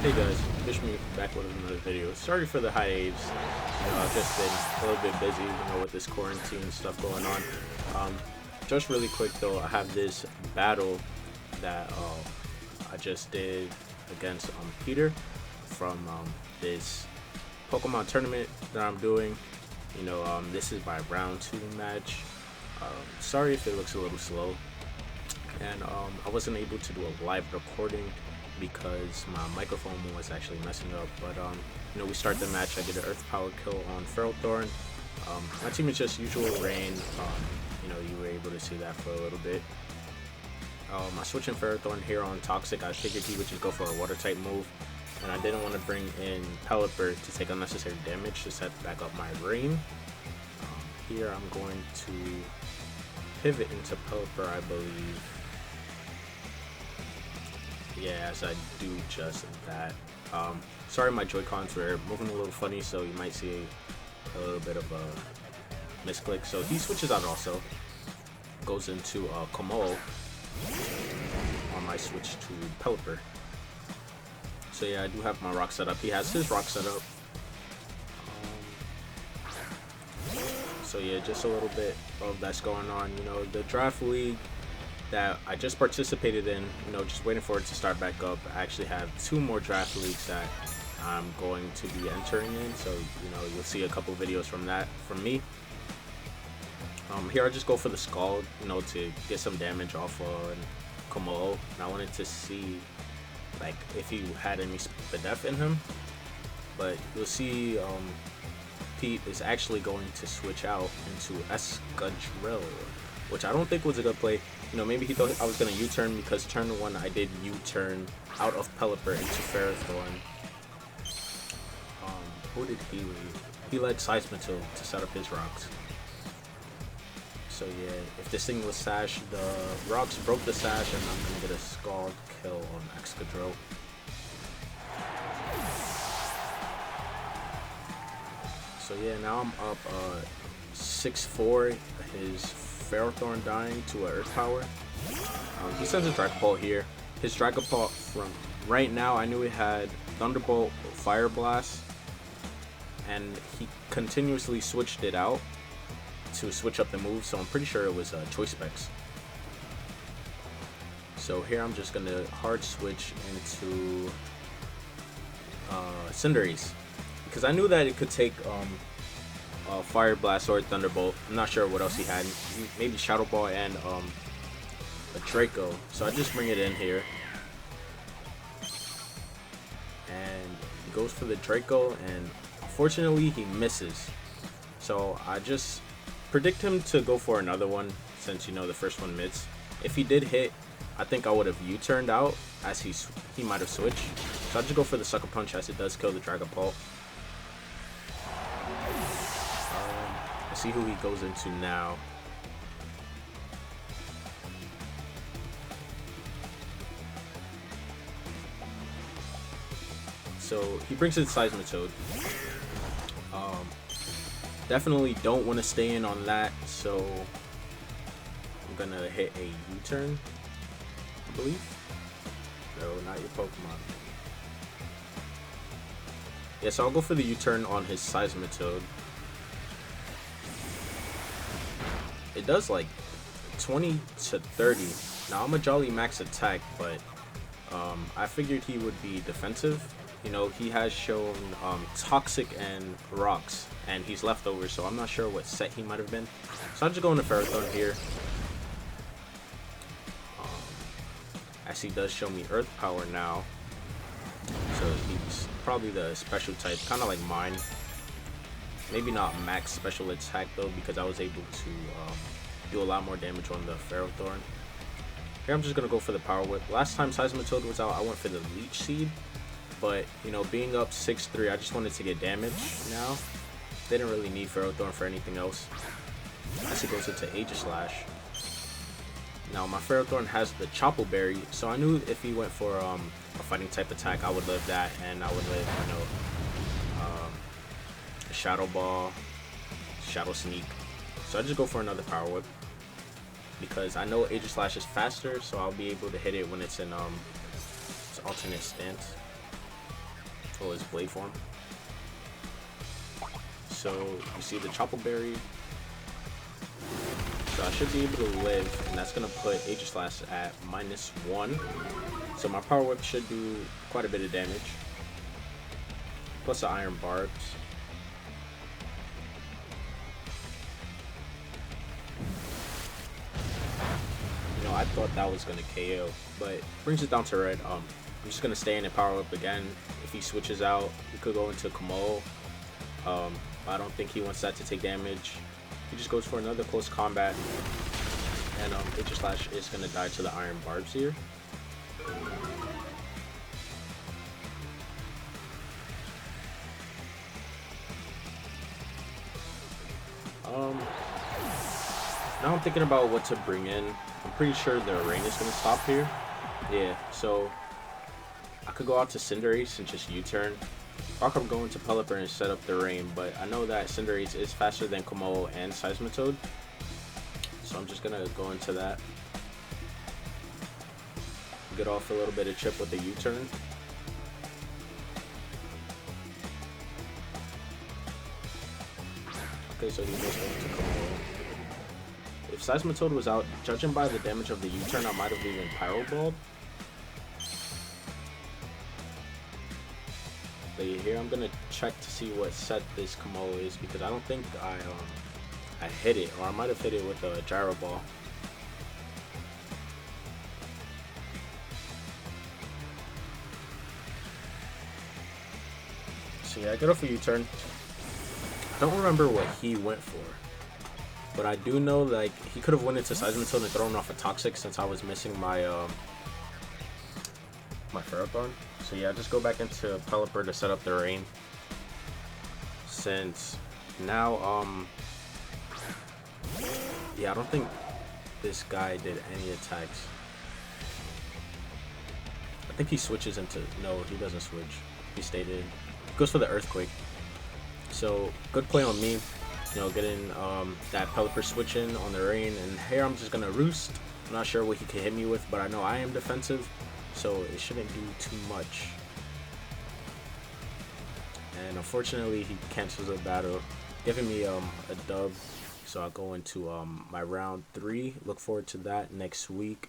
Hey guys, Bishmii back with another video. Sorry for the hiatus. I've just been a little bit busy, with this quarantine stuff going on. Just really quick though, I have this battle that I just did against Peter from this Pokemon tournament that I'm doing. This is my round 2 match. Sorry if it looks a little slow, and I wasn't able to do a live recording because my microphone was actually messing up. But we start the match. I get an Earth Power kill on Ferrothorn. My team is just usual rain. You were able to see that for a little bit. I switched in Ferrothorn here on Toxic. I figured he would just go for a water type move, and I didn't want to bring in Pelipper to take unnecessary damage to set back up my rain. Here I'm going to pivot into Pelipper, I believe. Yeah, as I do just that. Sorry, my Joy-Cons were moving a little funny, so you might see a little bit of a misclick. So he switches out also. Goes into Komo on my switch to Pelipper. So yeah, I do have my rock set up. He has his rock set up. So yeah, just a little bit of that's going on. The draft league that I just participated in, just waiting for it to start back up. I actually have 2 more draft leagues that I'm going to be entering in, so you'll see a couple videos from that from me. Here I just go for the Scald, to get some damage off on Komo, and I wanted to see like if he had any Spadef in him, but you'll see Pete is actually going to switch out into Escadrille, which I don't think was a good play. Maybe he thought I was going to U-turn, because turn 1 I did U-turn out of Pelipper into Ferrothorn. Who did he lead? He led Seismitoad to set up his rocks. So yeah, if this thing was Sash, the rocks broke the Sash, and I'm going to get a Scald kill on Excadrill. So yeah, now I'm up 6-4. His Ferrothorn dying to an Earth Power. He sends a Dragapult here. His Dragapult from right now, I knew he had Thunderbolt, Fire Blast, and he continuously switched it out to switch up the move, so I'm pretty sure it was Choice Specs. So here I'm just going to hard switch into Cinderace, because I knew that it could take Fire Blast or Thunderbolt. I'm not sure what else he had. Maybe Shadow Ball and a Draco. So I just bring it in here, and he goes for the Draco, and unfortunately he misses. So I just predict him to go for another one, since the first one missed. If he did hit, I think I would have U-turned out, as he might have switched. So I just go for the Sucker Punch, as it does kill the Dragapult. Let's see who he goes into now. So he brings in Seismitoad. Definitely don't want to stay in on that, so I'm gonna hit a U-turn, I believe. No, not your Pokemon. Yeah, so I'll go for the U-turn on his Seismitoad. It does like 20 to 30. Now I'm a Jolly Max attack, but I figured he would be defensive. He has shown Toxic and Rocks, and he's leftover, so I'm not sure what set he might have been. So I'm just going to Ferrothorn here. As he does show me Earth Power now. So he's probably the special type, kind of like mine. Maybe not max special attack though, because I was able to do a lot more damage on the Ferrothorn. Here I'm just going to go for the Power Whip. Last time Seismitoad was out, I went for the Leech Seed. But, being up 6-3, I just wanted to get damage now. Didn't really need Ferrothorn for anything else. As he goes into Aegislash. Now, my Ferrothorn has the Chople Berry, so I knew if he went for a fighting type attack, I would live that, and I would live, a Shadow Ball, Shadow Sneak. So I just go for another Power Whip, because I know Aegislash is faster, so I'll be able to hit it when it's in its alternate stance. well, his blade form. So you see the Chopple Berry. So I should be able to live, and that's gonna put Aegislash at -1. So my Power Whip should do quite a bit of damage. Plus the Iron Barbs. You know, I thought that was gonna KO, but brings it down to red. I'm just gonna stay in and Power Whip again. If he switches out, he could go into Kamo. I don't think he wants that to take damage. He just goes for another close combat, and Aegislash is gonna die to the Iron Barbs here. Now I'm thinking about what to bring in. I'm pretty sure the rain is gonna stop here. Yeah, so I could go out to Cinderace and just U-turn. Or I could go into Pelipper and set up the rain, but I know that Cinderace is faster than Komodo and Seismitoad. So I'm just gonna go into that. Get off a little bit of chip with the U-turn. Okay, so he goes into Komodo. If Seismitoad was out, judging by the damage of the U-turn, I might have even Pyro Balled. But here I'm gonna check to see what set this Komodo is, because I don't think I hit it, or I might have hit it with a Gyro Ball. So yeah, I get off a U-turn. I don't remember what he went for, but I do know like he could have went into Seismitoad and thrown off a Toxic since I was missing my my Ferrothorn. So yeah, just go back into Pelipper to set up the rain. Since now yeah, I don't think this guy did any attacks. I think he switches into, no, he doesn't switch. He stayed in. Goes for the Earthquake. So good play on me, you know, getting that Pelipper switch in on the rain, and here I'm just gonna Roost. I'm not sure what he can hit me with, but I know I am defensive, so it shouldn't do too much. And unfortunately he cancels the battle, giving me a dub. So I'll go into my round 3. Look forward to that next week.